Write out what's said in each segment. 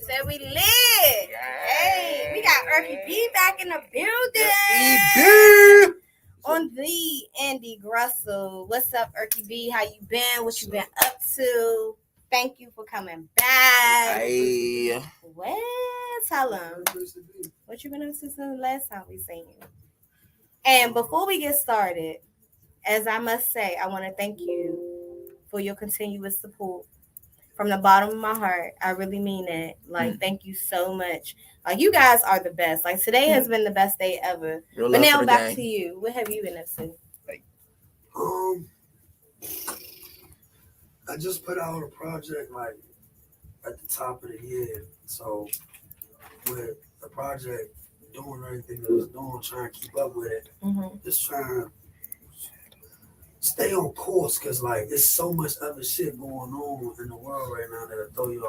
Said we lit. Hey, we got Ericky B back in the building. On the Andy Grussel. What's up, Ericky B? How you been? What you been up to? Thank you for coming back. Hey. Well, tell them what you been up to since the last time we seen you. And before we get started, as I must say, I want to thank you for your continuous support. From the bottom of my heart, I really mean it. Like, thank you so much. Like, you guys are the best. Like, today has been the best day ever. But now back to you. What have you been up to? I just put out a project like at the top of the year. So with the project doing everything that it's doing, trying to keep up with it, just trying to stay on course, because like there's so much other shit going on in the world right now that'll throw you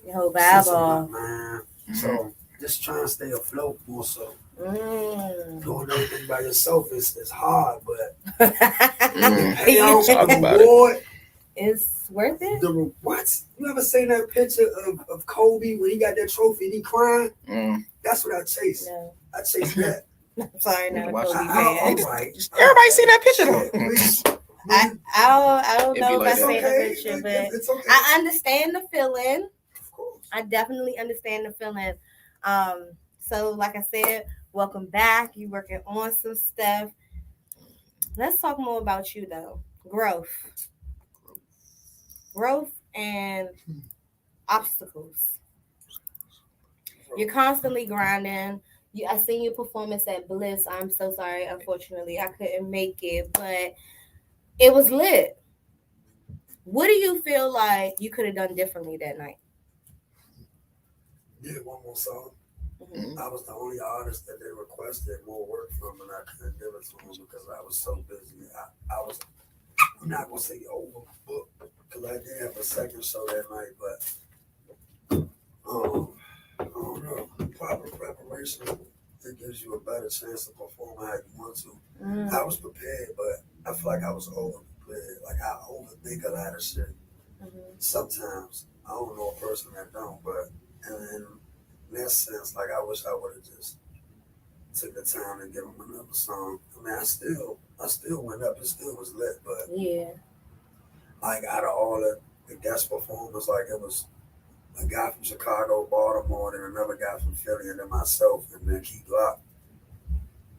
your whole vibe off, man. So just trying to stay afloat more so. Doing everything by yourself is hard, but the payout reward is worth it. What? You ever seen that picture of Kobe when he got that trophy and he crying? That's what I chase. No. I chase that. I'm sorry, not a Kobe fan. Right. Everybody see that picture? I don't know if I seen the picture, but it's okay. I understand the feeling. Of course. I definitely understand the feeling. So like I said, welcome back. You working on some stuff. Let's talk more about you though. Growth and obstacles. You're constantly grinding. I seen your performance at Bliss. I'm so sorry. Unfortunately, I couldn't make it, but it was lit. What do you feel like you could have done differently that night? Yeah, one more song. I was the only artist that they requested more work from, and I couldn't give it to them because I was so busy. I'm not going to say overbooked because I did have a second show that night, but I don't know. Proper preparation, it gives you a better chance to perform how you want to. I was prepared, but I feel like I was over prepared. Like I overthink a lot of shit. Sometimes I don't know a person that don't, but in that sense, like I wish I would have just took the time to give them another song. I mean, I still went up. It still was lit, but yeah, like out of all the guest performers, like it was a guy from Chicago, Baltimore, and another guy from Philly, and then myself, and then Key Glock.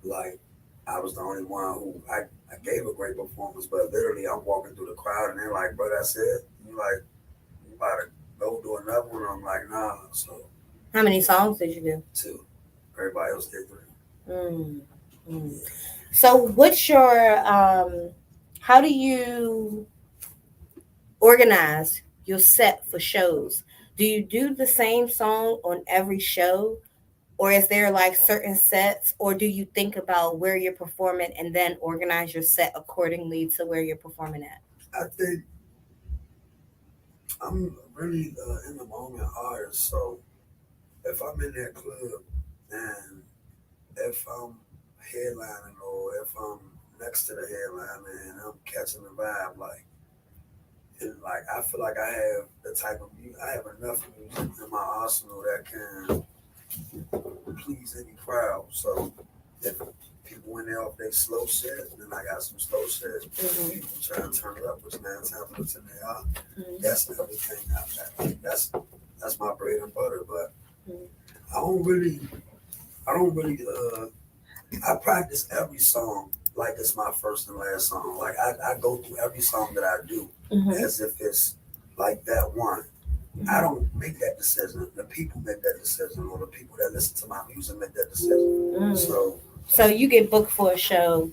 Like, I was the only one who, I gave a great performance, but literally I'm walking through the crowd, and they're like, bro, that's it? You about to go do another one? I'm like, nah. So, how many songs did you do? 2. Everybody else did 3. Yeah. So what's your, how do you organize your set for shows? Do you do the same song on every show, or is there like certain sets, or do you think about where you're performing and then organize your set accordingly to where you're performing at? I think I'm really in the moment artist, so if I'm in that club and if I'm headlining or if I'm next to the headliner and I'm catching the vibe, like, and like I feel like I have the type of music, I have enough music in my arsenal that can please any crowd. So if people in there off their slow shit, then I got some slow shit. People trying to turn it up, which 9 times out of 10 they are. That's everything. That's my bread and butter. But I don't really. I practice every song like it's my first and last song. Like I go through every song that I do as if it's like that one. I don't make that decision. The people make that decision, or the people that listen to my music make that decision. So you get booked for a show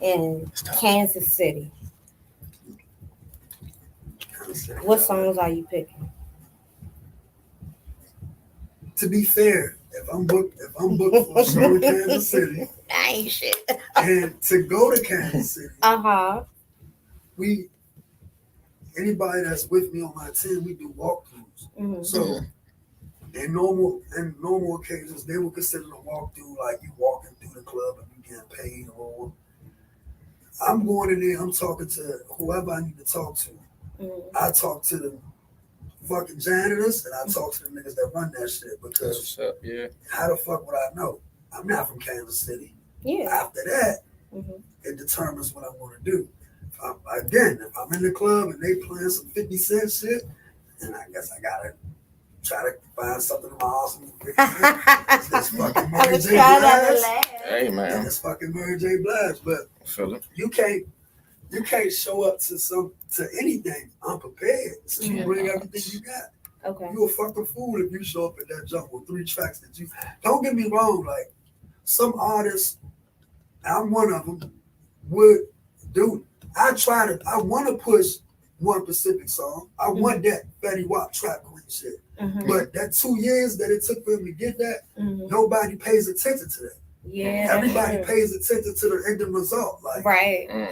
in Kansas City. What songs are you picking? to be fair, if I'm booked for a show in Kansas City, I ain't shit. and to go to Kansas City, anybody that's with me on my team, we do walkthroughs. Mm-hmm. So in normal occasions, they would consider a walkthrough like you walking through the club and you getting paid or. I'm going in there. I'm talking to whoever I need to talk to. Mm-hmm. I talk to the fucking janitors and I talk to the niggas that run that shit because how the fuck would I know? I'm not from Kansas City. Yeah. After that, it determines what I'm going to do. If I'm in the club and they playing some 50 Cent shit, then I guess I gotta try to find something in my awesome. It's this fucking Mary J. Blige. Hey man, It's fucking Mary J. Blige, but you can't show up to anything unprepared. So you bring everything you got. Okay. You a fucking fool if you show up at that jump with 3 tracks that you. Don't get me wrong, like some artists, I'm one of them, would do. I want to push one specific song. I want that Fetty Wap Trap Queen shit. Mm-hmm. But that 2 years that it took for him to get that, nobody pays attention to that. Yeah. Everybody pays attention to the end result. Like,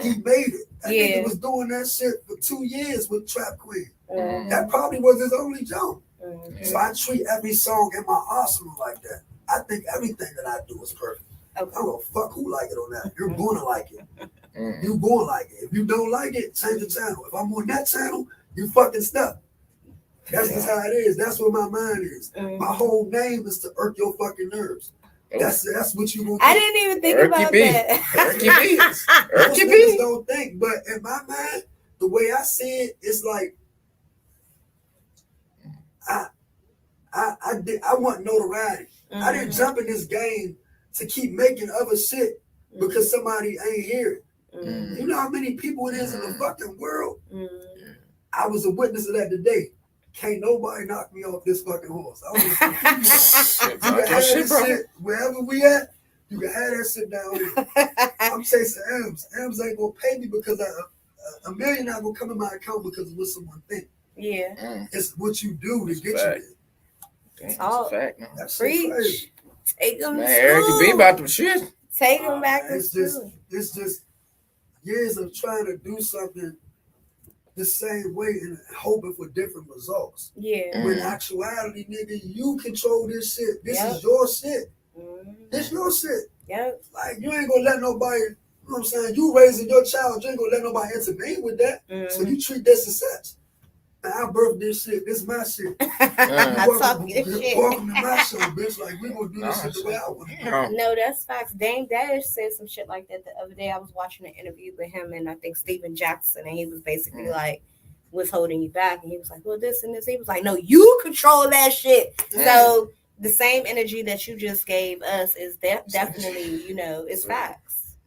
he made it. That nigga was doing that shit for 2 years with Trap Queen. Mm-hmm. That probably was his only jump. Mm-hmm. So I treat every song in my arsenal like that. I think everything that I do is perfect. Okay. I don't give a fuck who like it or not. You're going to like it. You going to like it. If you don't like it, change the channel. If I'm on that channel, you fucking stuck. That's just how it is. That's what my mind is. My whole name is to irk your fucking nerves. That's what you gonna do. I didn't even think about that. Ericky B. Don't think, but in my mind, the way I see it, it's like I want notoriety. I didn't jump in this game to keep making other shit because somebody ain't hear it. You know how many people it is in the fucking world? I was a witness of that today. Can't nobody knock me off this fucking horse. I was you can have that shit wherever we at. You can have that shit down here. I'm chasing M's. M's ain't gonna pay me because a million not gonna come in my account because of what someone think. Yeah. It's what you do to get you there. That's a fact. That's Preach. Take them to man, Ericky B about them shit. Take them back to school. It's just years of trying to do something the same way and hoping for different results. Yeah. When in actuality, nigga, you control this shit. This is your shit. This your shit. Yep. Like, you ain't gonna let nobody, you know what I'm saying? You raising your child, you ain't gonna let nobody intervene with that. So you treat this as such. Man, I birthed this shit. This my shit. Talking shit. Welcome to my show, bitch. Like, we gonna do this shit the way I want to. No, that's facts. Dame Dash said some shit like that the other day. I was watching an interview with him and I think Steven Jackson, and he was basically like, what's holding you back? And he was like, well, this and this. He was like, no, you control that shit. So the same energy that you just gave us is definitely, you know, it's facts.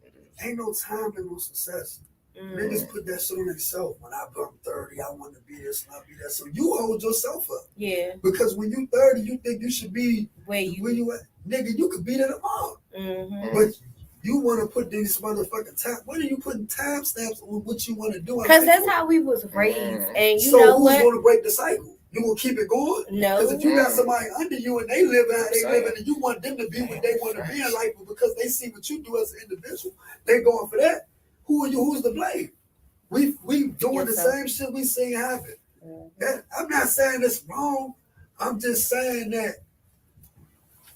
Ain't no time in no success. Niggas put that shit on themselves. When I'm 30, I want to be this and I be that. So you hold yourself up. Yeah. Because when you 30, you think you should be where you at. Nigga, you could be there tomorrow. But you want to put these motherfucking time. What are you putting timestamps on what you want to do? Because that's how we was raised. And you so know who's what? going to break the cycle? You gonna keep it going? No. Because if you got somebody under you and they live how they live and you want them to be what they want to be in life, but because they see what you do as an individual, they going for that. Who are you? Who's to blame? We doing the same shit we seen happen. I'm not saying it's wrong. I'm just saying that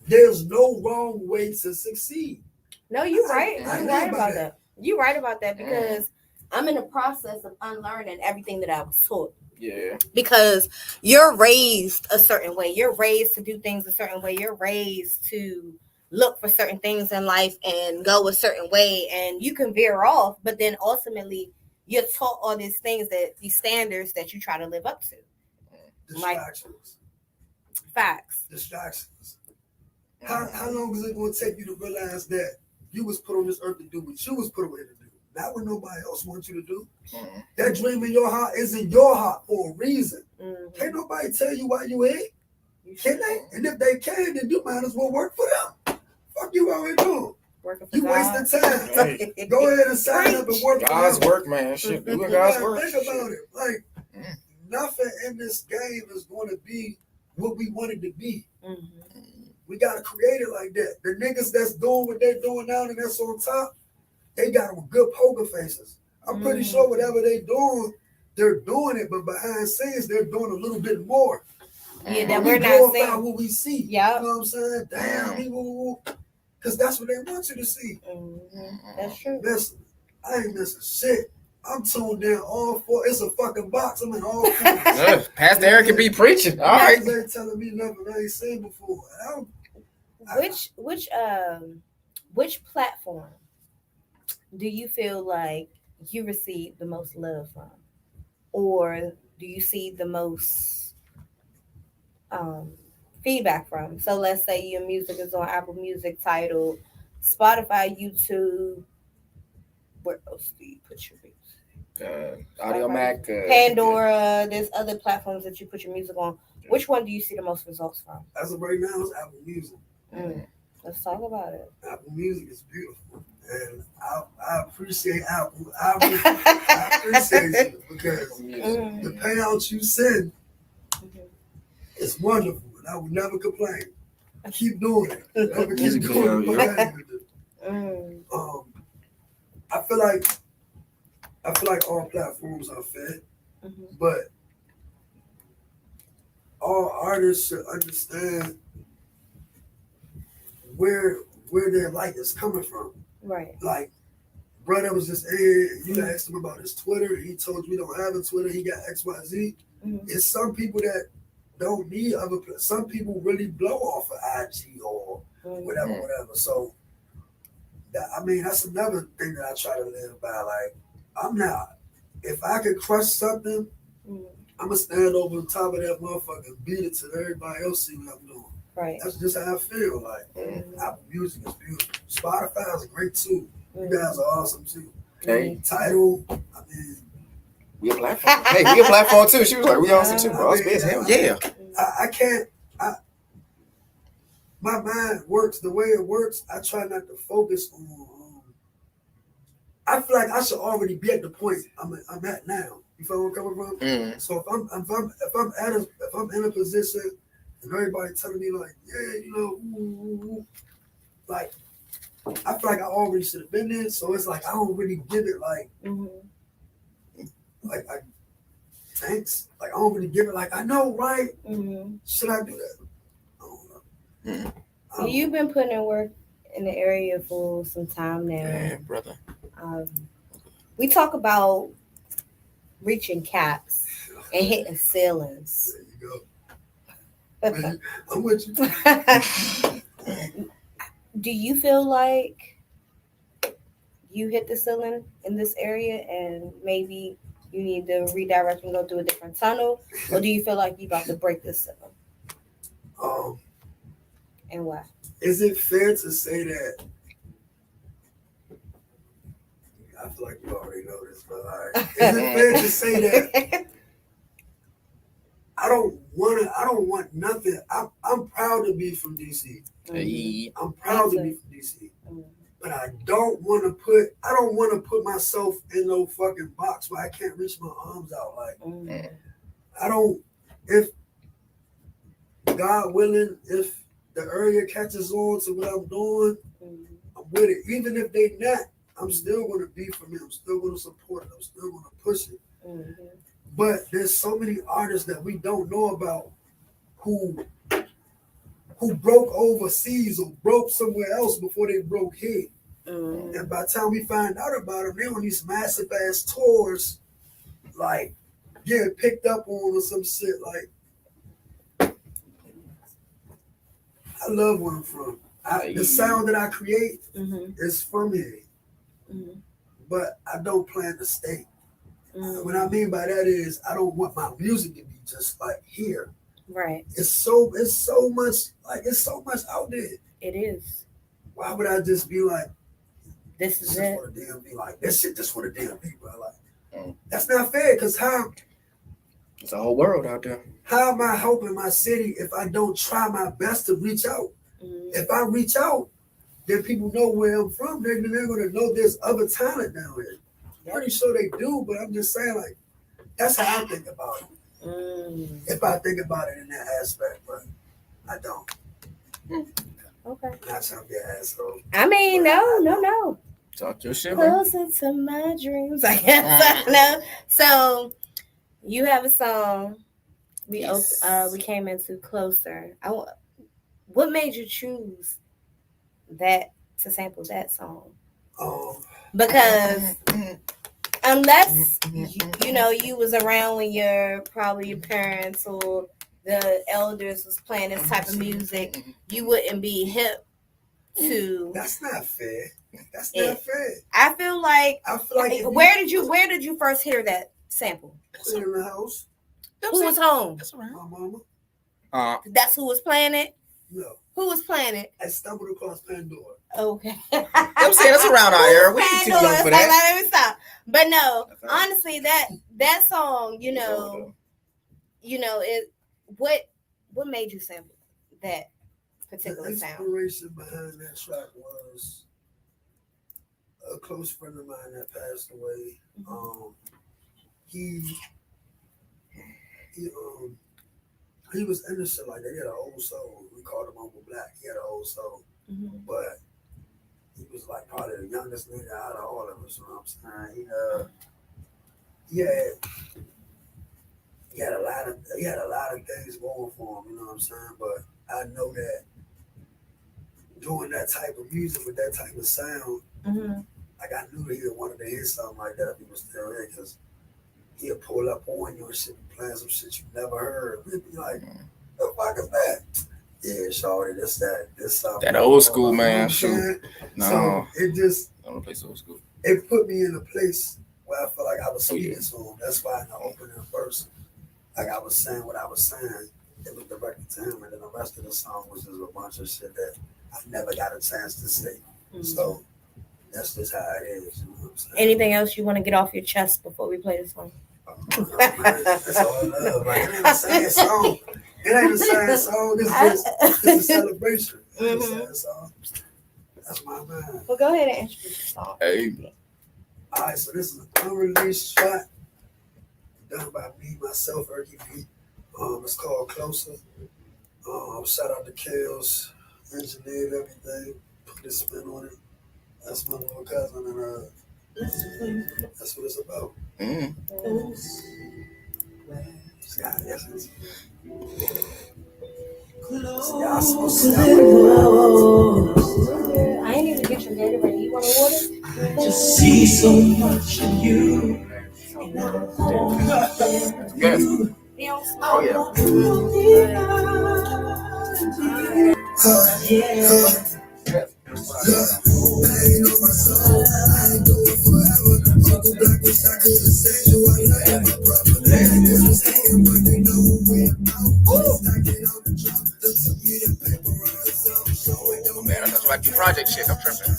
there's no wrong way to succeed. No, you're right. You're right about that. You're right about that because I'm in the process of unlearning everything that I was taught. Yeah. Because you're raised a certain way. You're raised to do things a certain way. You're raised to look for certain things in life and go a certain way. And you can veer off, but then ultimately you're taught all these things, that these standards that you try to live up to. Distractions. Facts. Distractions. How long is it going to take you to realize that you was put on this earth to do what you was put away to do? Not what nobody else wants you to do. That dream in your heart is in your heart for a reason. Can't nobody tell you why you here. Can they? And if they can, then you might as well work for them. Fuck you out here doing. You wasting time. Hey. Go ahead and sign up and work. God's work, man. Shit, doing God's work. Think about it. Like nothing in this game is going to be what we want it to be. Mm-hmm. We gotta create it like that. The niggas that's doing what they're doing now and that's on top, they got them good poker faces. I'm pretty sure whatever they doing, they're doing it, but behind scenes they're doing a little bit more. Yeah, that we're not seeing what we see. Yeah, you know what I'm saying? Damn, people, because that's what they want you to see. That's true. Listen, I ain't missing shit. I'm tuned in all four. It's a fucking box. I'm in all four. Pastor Ericky B preaching. All right. They telling me nothing I ain't seen before. Which platform do you feel like you receive the most love from, or do you see the most feedback from? So let's say your music is on Apple Music, Tidal, Spotify, YouTube. Where else do you put your music? Audio Mac, Pandora. There's other platforms that you put your music on. Which one do you see the most results from? As of right now, it's Apple Music. Let's talk about it. Apple Music is beautiful, and I appreciate Apple. I appreciate you because the payouts you send is wonderful, and I would never complain. Keep doing it. Never keep doing what I feel like all platforms are fair, but all artists should understand where their light is coming from. Right. Like, brother was just here, you asked him about his Twitter, he told you we don't have a Twitter, he got XYZ. It's some people that don't need other, some people really blow off of IG or whatever. So, that's another thing that I try to live by. Like, I'm not, if I could crush something, I'm going to stand over the top of that motherfucker and beat it till everybody else see what I'm doing. Right. That's just how I feel. Like, Apple Music is beautiful. Spotify is great too. You guys are awesome too. Hey. Tidal, we a platform. Hey, we a platform too. She was like, we awesome too, bro. Hell yeah. I can't. My mind works the way it works. I try not to focus on. I feel like I should already be at the point I'm at now. You feel where I'm coming from? So if I'm in a position and everybody telling me like, yeah, like, I feel like I already should have been there. So it's like I don't really give it like, thanks. Like I don't really give it like I know, right? Should I do that? I don't know. You've been putting in work in the area for some time now. Yeah, brother. We talk about reaching caps and hitting ceilings. There you go. I'm with you. Do you feel like you hit the ceiling in this area and maybe you need to redirect and go through a different tunnel? Or do you feel like you about to break this ceiling? And why? Is it fair to say that? I feel like you already know this, but all right. Is it fair to say that I don't want nothing. I'm proud to be from DC. I'm proud to be from DC. But I don't want to put myself in no fucking box where I can't reach my arms out. Like, if God willing, if the area catches on to what I'm doing, I'm with it. Even if they not, I'm still going to be for me. I'm still going to support it. I'm still going to push it. But there's so many artists that we don't know about who broke overseas or broke somewhere else before they broke here. And by the time we find out about them, they on these massive ass tours, like getting picked up on or some shit. Like, I love where I'm from. The sound that I create is from here. But I don't plan to stay. What I mean by that is I don't want my music to be just like here. Right. It's so much out there. It is. Why would I just be like, this is it for the DMV? Like, this shit just for the DMV, bro. Like, that's not fair. Cause it's a whole world out there. How am I helping my city if I don't try my best to reach out? If I reach out, then people know where I'm from. They're gonna know there's other talent down here. Pretty sure they do, but I'm just saying, like, that's how I think about it. If I think about it in that aspect, but I don't. Okay. Not trying to be an asshole. I mean, no. Talk your shit, man. Closer to my dreams. I guess. No. So you have a song. We came into Closer. What made you choose that to sample that song? Because unless you was around when your parents or the elders was playing this type of music, you wouldn't be hip to. That's not fair. That's not fair. I feel like where did you first hear that sample? In the house. Who was home? That's right. My mama. That's who was playing it? No. Who was playing it? I stumbled across Pandora. Okay. I'm saying that's around our era. We ain't too young for that. Let me stop. But no, honestly, that song, what made you sample that particular sound? The inspiration behind that track was a close friend of mine that passed away. He was innocent like that. He had an old soul. We called him Uncle Black. He had an old soul. But he was like probably the youngest nigga out of all of us, you know what I'm saying? He had a lot of things going for him, you know what I'm saying? But I know that doing that type of music with that type of sound, like I knew that he wanted to hear something like that if he was still here, because he'll pull up on you and shit, playing some shit you never heard. We'd be like, the fuck is that? Yeah, shorty, this something. That old school, man. Shoot. No. So it just, I don't play old school. It put me in a place where I felt like I was speaking to him. That's why in the opening verse, like I was saying what I was saying, it was directed to him, and then the rest of the song was just a bunch of shit that I never got a chance to say. So that's just how it is. You know what I'm saying? Anything else you want to get off your chest before we play this song? That's all love. Like, it ain't a sad song. It ain't a sad song. It's a celebration. It ain't a sad song. That's my man. Well, go ahead and introduce the song. Hey. All right, so this is an unreleased track done by me, myself, Ericky B. It's called Closer. Shout out to Kales, engineered everything, put a spin on it. That's my little cousin, and that's what it's about. I ain't even get your Gatorade. You want a water? Just see so much in you. Yes. Oh, man, that's like your project shit. I'm tripping.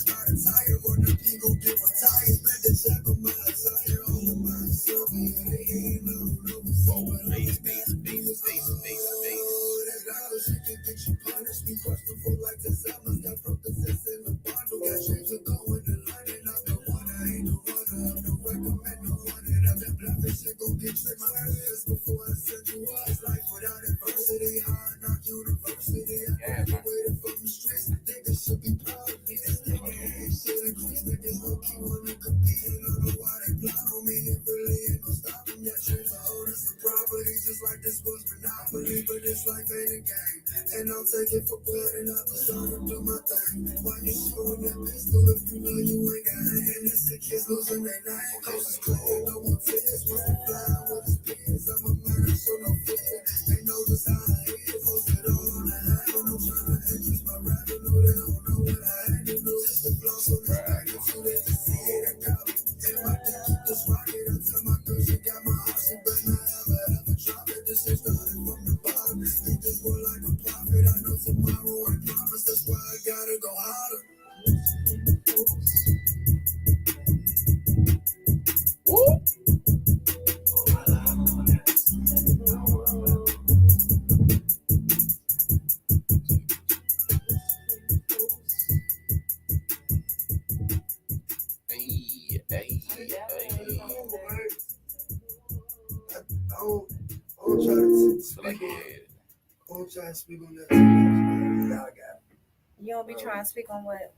to speak on that too much. Yeah, I got it. You don't be trying to speak on what?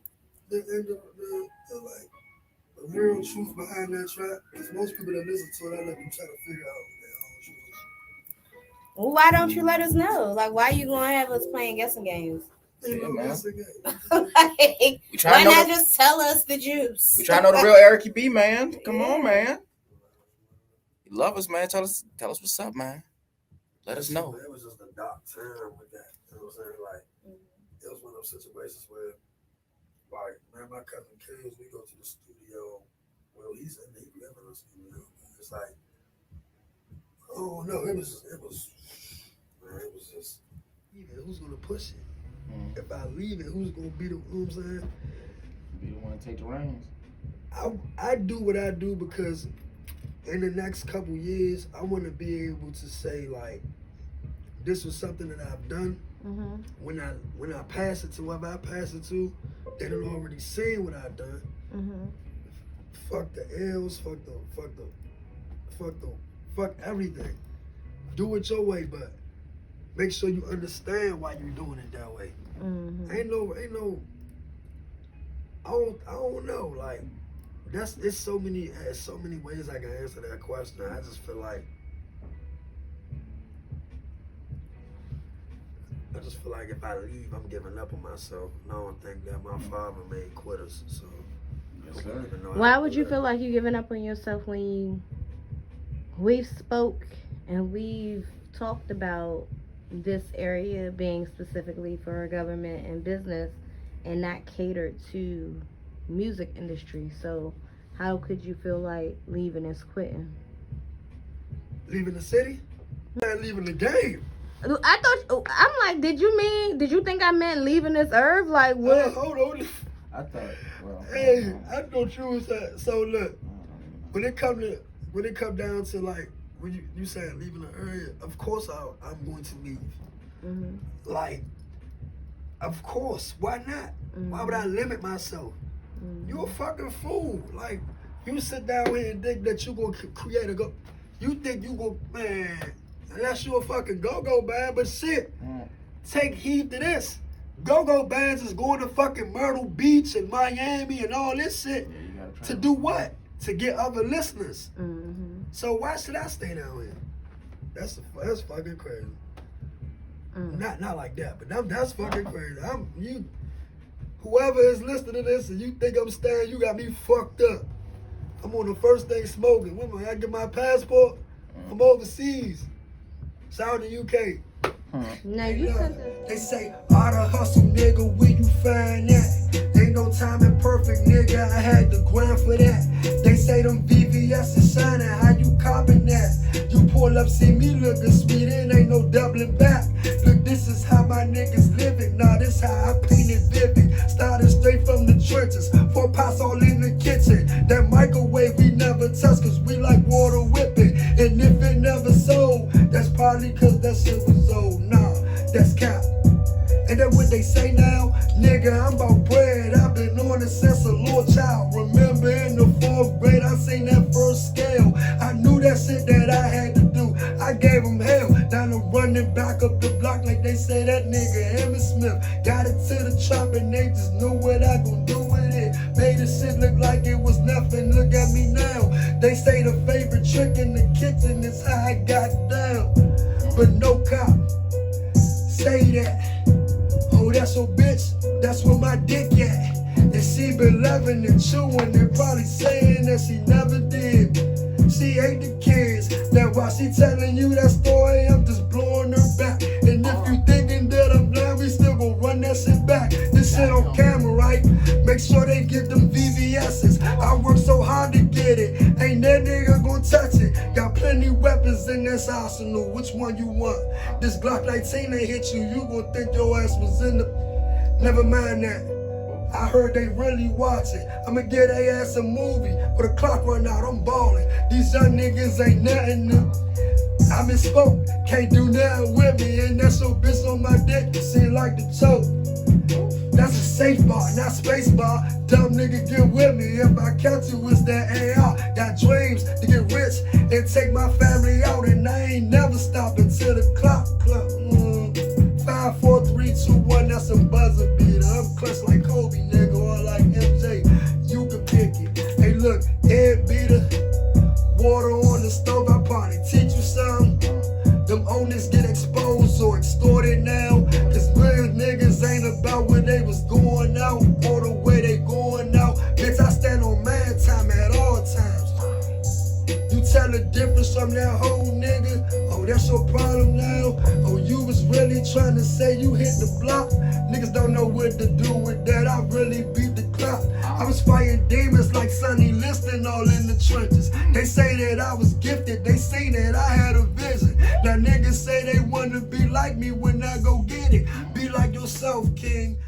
The like the real truth behind that track. Because most people that listen to it, I let them try to figure out their own truth. Well, why don't you let us know? Like, why you gonna have us playing guessing games? Ain't no man. guessing game. Like, We why trying to not know. just tell us the juice? We trying to know the real Ericky B, man. Come on, man. You love us, man. Tell us what's up, man. Let us know. It was just a dark time with that. You know what I'm saying? Like, it was one of those situations where, like, man, my cousin Kings, we go to the studio. Well, he said he live in the studio. It's like, oh no, it was just, even who's gonna push it? If I leave it, who's gonna be the, you know what I'm saying? Be the one to take the reins. I do what I do because in the next couple years, I want to be able to say, like, this was something that I've done. When I pass it to whoever I pass it to, they done already seen what I've done. Fuck the L's, fuck everything. Do it your way, but make sure you understand why you're doing it that way. Ain't no. I don't know. Like, it's so many ways I can answer that question. I just feel like if I leave, I'm giving up on myself. And I don't think that my father made quitters. So Yes, sir. Why would you feel like you're giving up on yourself when we've spoke and we've talked about this area being specifically for government and business and not catered to music industry? So how could you feel like leaving is quitting? Leaving the city? Not leaving the game. I'm like, did you think I meant leaving this earth? Like, what? Hold on. I thought, well, Hey, I thought you was that. So look, when it come down to, like, when you saying leaving the area, of course I'm going to leave. Like, of course, why not? Why would I limit myself? You a fucking fool. Like, you sit down here and think that you gonna create you think you gonna, man, unless you a fucking go-go band, but shit, take heed to this. Go-go bands is going to fucking Myrtle Beach and Miami and all this shit to do what? To get other listeners. So why should I stay down here? That's fucking crazy. Not like that, but that's fucking crazy. Whoever is listening to this and you think I'm staying, you got me fucked up. I'm on the first day smoking. When I get my passport, I'm overseas. Shout out to UK. No, you said this. They say, all the hustle, nigga, where you find that? Ain't no timing perfect, nigga, I had to grind for that. They say them VVS is shining, how you copping that? You pull up, see me looking sweet, it ain't no doubling back. Look, this is how my niggas living, nah, this how I paint it vivid. Started straight from the trenches, 4 pots all in the kitchen. That microwave we never touch, cause we like water whipping. And if it never sold, that's probably cause that shit was old. Nah, that's cap. And then what they say now, nigga, I'm about bread. I've been on it since a little child. Remember in the 4th grade, I seen that first scale. I knew that shit that I had to do. I gave them hell. Now I'm running back up the block like they say that nigga Emmett Smith. Got it to the trap and they just knew what I gon' do with it. Made the shit look like it was nothing. Look at me now. They say the favorite trick in the kitchen is how I got down. But no cop, say that. Oh, that's your bitch, that's where my dick at. And she been loving and chewing and probably saying that she never did. She ate the kids, now while she telling you that story, I'm just blowing her back. And if you thinking that I'm blind, we still gon' run that shit back. This shit on camera, right? Make sure they get them VVS's. I work so hard to get it, ain't that nigga gon' touch it. Got plenty weapons in this arsenal, which one you want? This Glock 19 ain't hit you, you gon' think your ass was in the... Never mind that. I heard they really watching. I'ma get their ass a movie. But the clock run out, I'm ballin'. These young niggas ain't nothing new. I misspoke, can't do nothing with me. And that's your bitch on my dick, you seem like the choke. That's a safe bar, not space bar. Dumb nigga, get with me. If I catch you, it's that AR. Got dreams to get rich and take my family out. And I ain't never stopping till the clock. 5 5, 4, 3, 2, 1, that's a buzzer beater. I'm clutch like Kobe, nigga, or like MJ. You can pick it. Hey, look, head beater, water on the stove, I probably teach you something. Them owners get exposed or extorted now. Cause real niggas ain't about where they was going out or the way they going out. Bitch, I stand on man time at all times. You tell the difference from that whole nigga. Oh, that's your problem now. Oh, you was really trying to say you hit the block. Niggas don't know what to do with that. I really beat the clock. I was fighting demons like Sonny Liston all in the trenches. They say that I was gifted. They say that I had a vision. Now niggas say they wanna be like me when I go get it. Be like yourself, king.